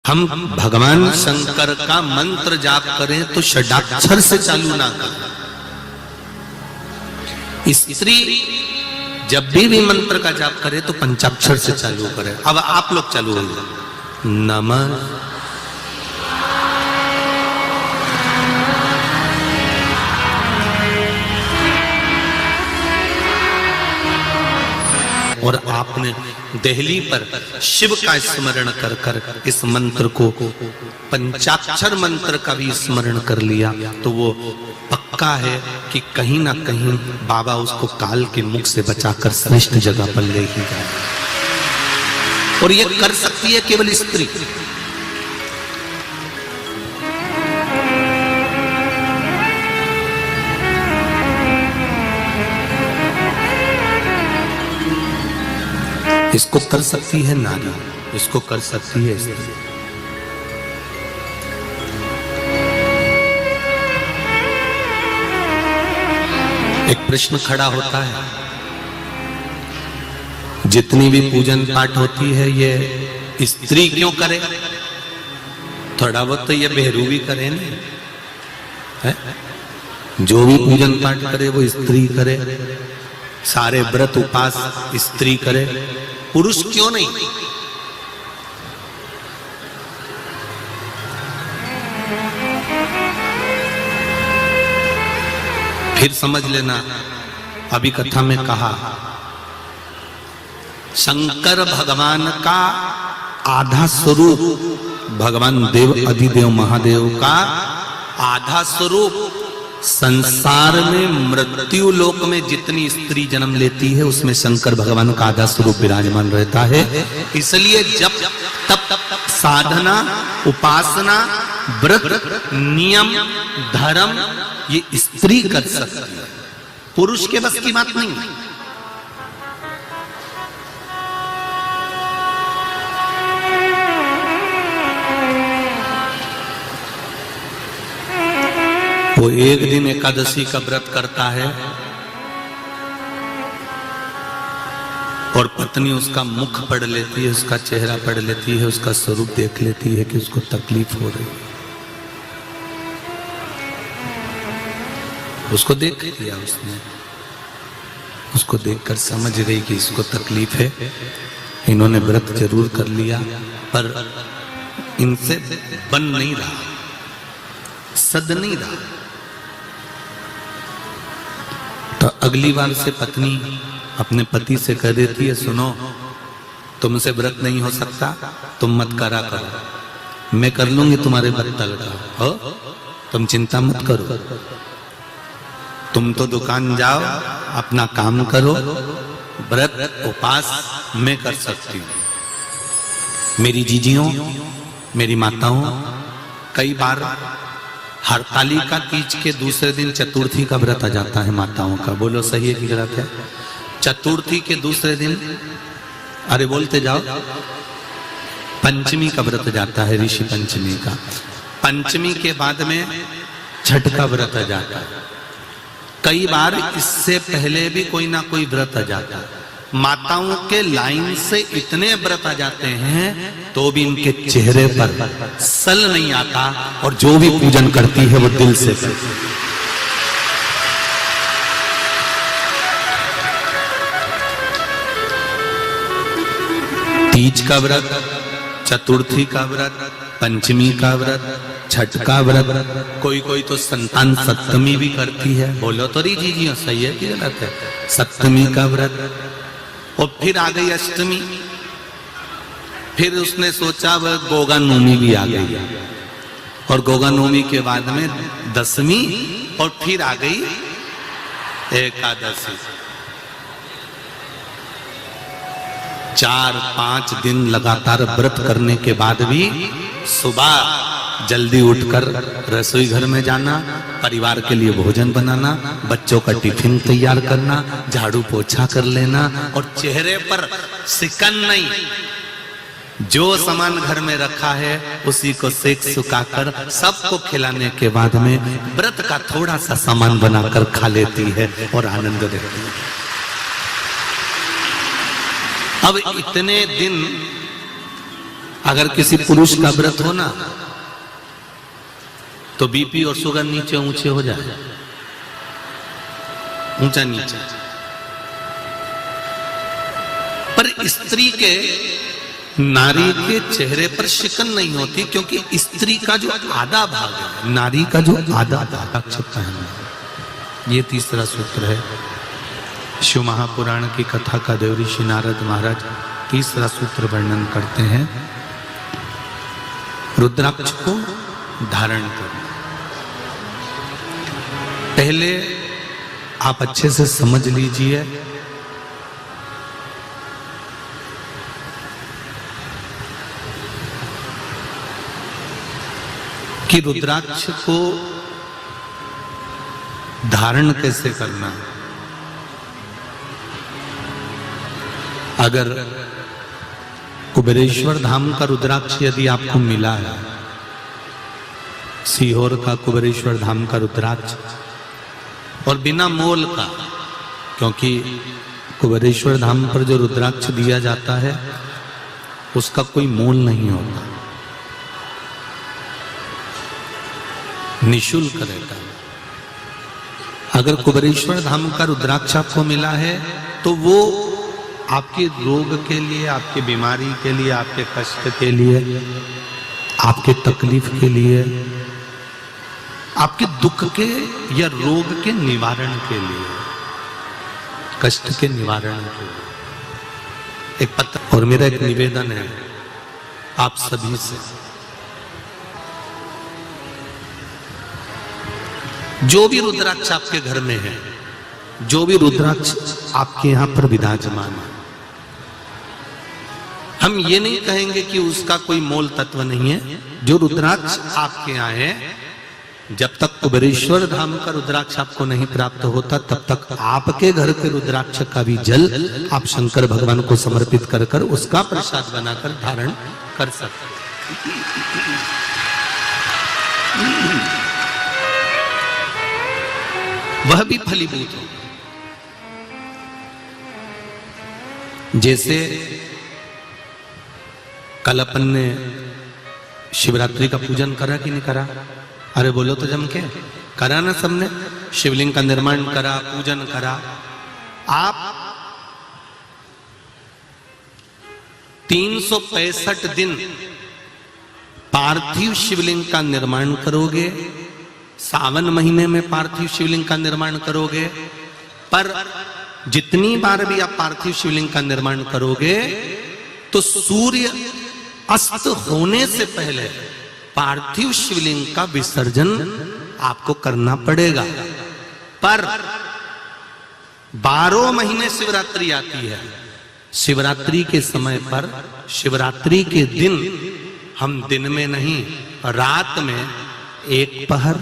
हम भगवान शंकर का मंत्र जाप करें तो षडाक्षर से चालू ना करें। स्त्री जब भी मंत्र का जाप करे तो पंचाक्षर से चालू करें। अब आप लोग चालू होंगे। नमः और आपने दिल्ली पर शिव का स्मरण कर कर इस मंत्र को पंचाक्षर मंत्र का भी स्मरण कर लिया तो वो पक्का है कि कहीं ना कहीं बाबा उसको काल के मुख से बचाकर श्रेष्ठ जगह पर ले ही जाए। और ये कर सकती है केवल स्त्री। इसको कर सकती है नारी, इसको कर सकती है स्त्री। एक प्रश्न खड़ा होता है, जितनी भी पूजन पाठ होती है ये स्त्री क्यों करे? थोड़ा बहुत तो ये बहरू भी करे ना है? जो भी पूजन पाठ करे वो स्त्री करे, सारे व्रत उपास स्त्री करे, पुरुष क्यों नहीं? फिर समझ लेना, अभी कथा में कहा शंकर भगवान का आधा स्वरूप, भगवान देव अधिदेव महादेव का आधा स्वरूप संसार में मृत्यु लोक में जितनी स्त्री जन्म लेती है उसमें शंकर भगवान का आधा स्वरूप विराजमान रहता है। इसलिए जब तब साधना, उपासना, व्रत, नियम, धर्म ये स्त्री कर सकती है, पुरुष के बस की बात नहीं। वो एक दिन एकादशी का व्रत करता है और पत्नी उसका मुख पढ़ लेती है, उसका चेहरा पढ़ लेती है, उसका स्वरूप देख लेती है कि उसको तकलीफ हो रही है। उसको देख लिया उसने, उसको देखकर समझ गई कि इसको तकलीफ है। इन्होंने व्रत जरूर कर लिया पर इनसे बन नहीं रहा, सद नहीं रहा। तो अगली बार से पत्नी अपने पति से कह देती है, सुनो तुमसे व्रत नहीं हो सकता, तुम मत करा करो, मैं कर लूंगी तुम्हारे बत्तल का, हो तुम चिंता मत करो, तुम तो दुकान जाओ अपना काम करो, व्रत उपास मैं कर सकती हूँ। मेरी जीजियों, मेरी माताओं, कई बार हरतालिका तीज के दूसरे दिन चतुर्थी का व्रत आ जाता है माताओं का। बोलो सही है कि गलत है? चतुर्थी के दूसरे दिन, अरे बोलते जाओ, पंचमी का व्रत जाता है, ऋषि पंचमी का। पंचमी के बाद में छठ का व्रत आ जाता है। कई बार इससे पहले भी कोई ना कोई व्रत आ जाता है। माताओं के लाइन से इतने व्रत आ जाते हैं तो भी इनके चेहरे पर सल नहीं आता और जो भी पूजन करती है वो दिल से करती है। तीज का व्रत, चतुर्थी का व्रत, पंचमी का व्रत, छठ का व्रत, कोई कोई तो संतान सप्तमी भी करती है। बोलो तो री जी सही है कि गलत है? सप्तमी का व्रत। और फिर आ गई अष्टमी, फिर उसने सोचा वह गोगा नवमी भी आ गई और गोगा नवमी के बाद में दशमी और फिर आ गई एकादशी। 4-5 दिन लगातार व्रत करने के बाद भी सुबह जल्दी उठकर रसोई घर में जाना, परिवार के लिए भोजन बनाना, बच्चों का टिफिन तैयार करना, झाड़ू पोछा कर लेना और चेहरे पर सिकन नहीं, जो सामान घर में रखा है उसी को सेक सुखाकर सबको खिलाने के बाद में व्रत का थोड़ा सा सामान बनाकर खा लेती है और आनंद लेती है। अब इतने दिन अगर किसी पुरुष का व्रत हो ना तो बीपी और शुगर नीचे ऊंचे हो जाए, ऊंचा नीचे। पर स्त्री के, नारी के चेहरे पर शिकन नहीं होती, क्योंकि स्त्री का जो आधा भाग है, नारी का जो आधा भाग पहनना। ये तीसरा सूत्र है। शिव महापुराण की कथा का देव ऋषि नारद महाराज तीसरा सूत्र वर्णन करते हैं, रुद्राक्ष को धारण करना। पहले आप अच्छे से समझ लीजिए कि रुद्राक्ष को धारण कैसे करना है। अगर कुबेरेश्वर धाम का रुद्राक्ष यदि आपको मिला है, सीहोर का कुबेरेश्वर धाम का रुद्राक्ष, और बिना मोल का, क्योंकि कुबेरेश्वर धाम पर जो रुद्राक्ष दिया जाता है उसका कोई मोल नहीं होता, निशुल्क रहता है। अगर कुबेरेश्वर धाम का रुद्राक्ष आपको मिला है तो वो आपके रोग के लिए, आपके बीमारी के लिए, आपके कष्ट के लिए, आपके तकलीफ के लिए, आपके दुख के या रोग के निवारण के लिए, कष्ट के निवारण के लिए। एक पत्र और मेरा एक निवेदन है आप सभी से, जो भी रुद्राक्ष आपके घर में है, जो भी रुद्राक्ष आपके यहां पर विराजमान है, हम ये नहीं कहेंगे कि उसका कोई मोल तत्व नहीं है। जो रुद्राक्ष आपके यहाँ है, जब तक कुबेरेश्वर धाम का रुद्राक्ष आपको नहीं प्राप्त होता तब तक आपके घर के रुद्राक्ष का भी जल आप शंकर भगवान को समर्पित कर कर उसका प्रसाद बनाकर धारण कर सकते। वह भी फलीभूत हो। जैसे कल अपन ने शिवरात्रि का पूजन करा कि नहीं करा? अरे बोलो तो जम के, करा ना सबने? शिवलिंग का निर्माण करा, पूजन करा। आप 365 दिन पार्थिव शिवलिंग का निर्माण करोगे, सावन महीने में पार्थिव शिवलिंग का निर्माण करोगे, पर जितनी बार भी आप पार्थिव शिवलिंग का निर्माण करोगे तो सूर्य अस्त होने से पहले पार्थिव शिवलिंग का विसर्जन आपको करना पड़ेगा। पर 12 महीने शिवरात्रि आती है। शिवरात्रि के समय पर, शिवरात्रि के दिन हम दिन में नहीं, रात में 1 पहर,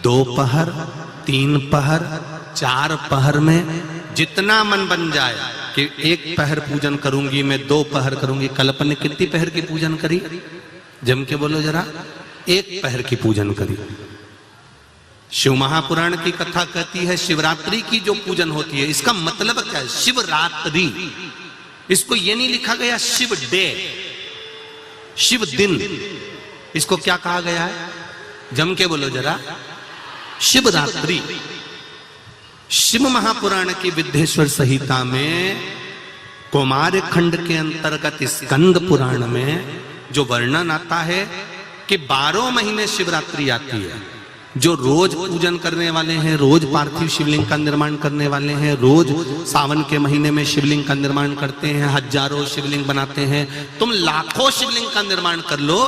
2 पहर, 3 पहर, 4 पहर में जितना मन बन जाए कि 1 पहर पूजन करूंगी मैं, 2 पहर करूंगी। कल अपन ने कितनी पहर की पूजन करी? जम के बोलो जरा। 1 पहर की पूजन करी। शिव महापुराण की कथा कहती है शिवरात्रि की जो पूजन होती है, इसका मतलब क्या है? शिवरात्रि, इसको ये नहीं लिखा गया शिव डे, शिव दिन। इसको क्या कहा गया है? जम के बोलो जरा। शिवरात्रि। शिव महापुराण की विद्येश्वर संहिता में कौमार खंड के अंतर्गत स्कंद पुराण में जो वर्णन आता है कि 12 महीने शिवरात्रि आती है। जो रोज पूजन करने वाले हैं, रोज पार्थिव शिवलिंग का निर्माण करने वाले हैं, रोज सावन के महीने में शिवलिंग का निर्माण करते हैं, हजारों शिवलिंग बनाते हैं। तुम लाखों शिवलिंग का निर्माण कर लो,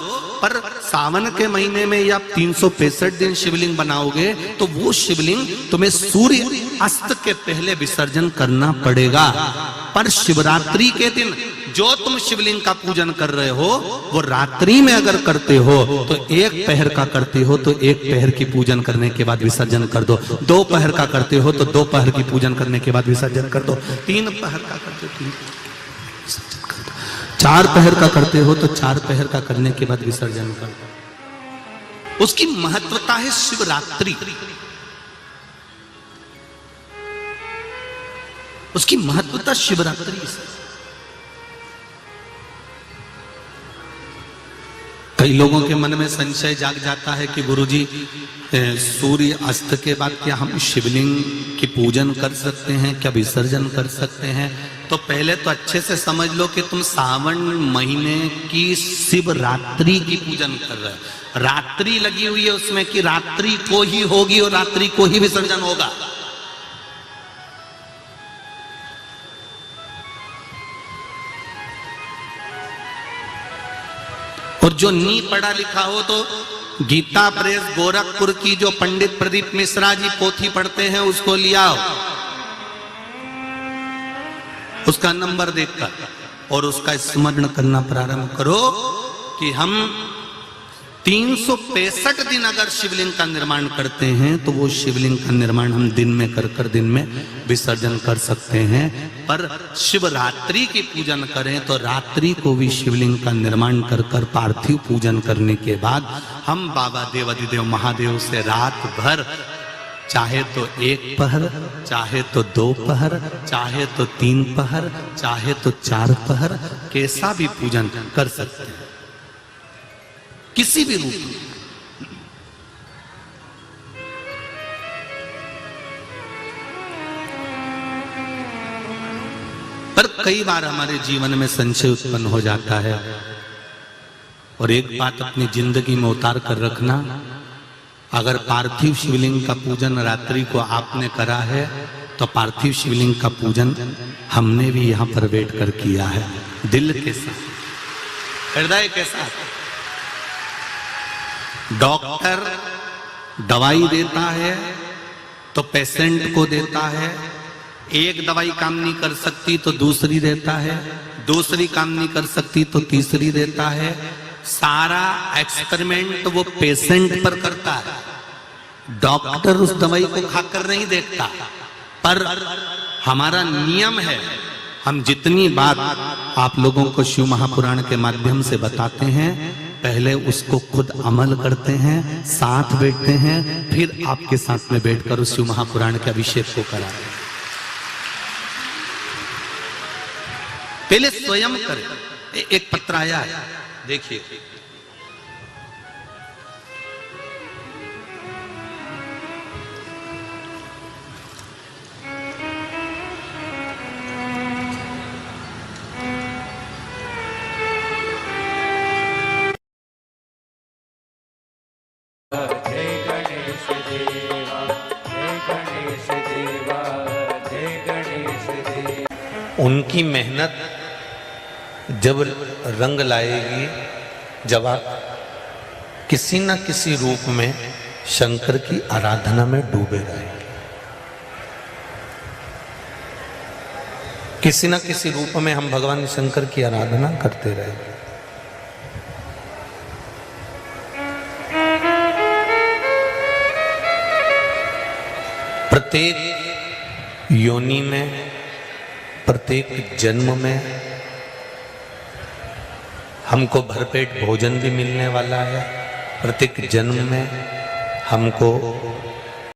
पर सावन के महीने में या 365 दिन शिवलिंग बनाओगे तो वो शिवलिंग तुम्हें सूर्य अस्त के पहले विसर्जन करना पड़ेगा। पर शिवरात्रि के दिन जो तुम शिवलिंग का पूजन कर रहे हो वो रात्रि में अगर करते हो तो 1 पहर का करते हो तो 1 पहर की पूजन करने के बाद विसर्जन कर दो। 2 पहर का करते हो तो 2 पहर की पूजन करने के बाद विसर्जन कर दो। 3 पहर का करते हो 3 विसर्जन कर दो। 4 पहर का करते हो तो 4 पहर का करने के बाद विसर्जन कर दो। उसकी महत्वता है शिवरात्रि। उसकी महत्वता शिवरात्रि से। कई लोगों के मन में संशय जाग जाता है कि गुरुजी सूर्य अस्त के बाद क्या हम शिवलिंग की पूजन कर सकते हैं, क्या विसर्जन कर सकते हैं? तो पहले तो अच्छे से समझ लो कि तुम सावन महीने की शिवरात्रि की पूजन कर रहे हो। रात्रि लगी हुई है उसमें कि रात्रि को ही होगी और रात्रि को ही विसर्जन होगा। और जो नी पढ़ा लिखा हो तो गीता प्रेस गोरखपुर की जो पंडित प्रदीप मिश्रा जी पोथी पढ़ते हैं उसको लिया उसका नंबर देखकर और उसका स्मरण करना प्रारंभ करो कि हम 365 दिन अगर शिवलिंग का निर्माण करते हैं तो वो शिवलिंग का निर्माण हम दिन में कर दिन में विसर्जन कर सकते हैं। पर शिवरात्रि की पूजन करें तो रात्रि को भी शिवलिंग का निर्माण कर पार्थिव पूजन करने के बाद हम बाबा देवाधिदेव महादेव से रात भर चाहे तो 1 पहर, चाहे तो 2 पहर, चाहे तो 3 पहर, चाहे तो 4 पहर कैसा भी पूजन कर सकते हैं किसी भी रूप में। पर कई बार हमारे जीवन में संशय उत्पन्न हो जाता है और एक बात अपनी जिंदगी में उतार कर रखना, अगर पार्थिव शिवलिंग का पूजन रात्रि को आपने करा है तो पार्थिव शिवलिंग का पूजन हमने भी यहां पर बैठ कर किया है, दिल के साथ, हृदय के साथ। डॉक्टर दवाई देता है तो पेशेंट को देता है, एक दवाई काम नहीं कर सकती तो दूसरी देता है, दूसरी काम नहीं कर सकती तो तीसरी देता है। सारा एक्सपेरिमेंट वो पेशेंट पर करता है, डॉक्टर उस दवाई को खाकर नहीं देखता। पर हमारा नियम है, हम जितनी बात आप लोगों को शिव महापुराण के माध्यम से बताते हैं पहले उसको खुद अमल करते हैं, साथ बैठते हैं, फिर आपके साथ में बैठकर उस शिव महापुराण के अभिषेक को कराते हैं। पहले स्वयं करें। एक पत्र आया है, देखिए। उनकी मेहनत जब रंग लाएगी, जब आप किसी न किसी रूप में शंकर की आराधना में डूबे रहेंगे, किसी न किसी रूप में हम भगवान शंकर की आराधना करते रहेंगे। प्रत्येक योनि में, प्रत्येक जन्म में हमको भरपेट भोजन भी मिलने वाला है। प्रत्येक जन्म में हमको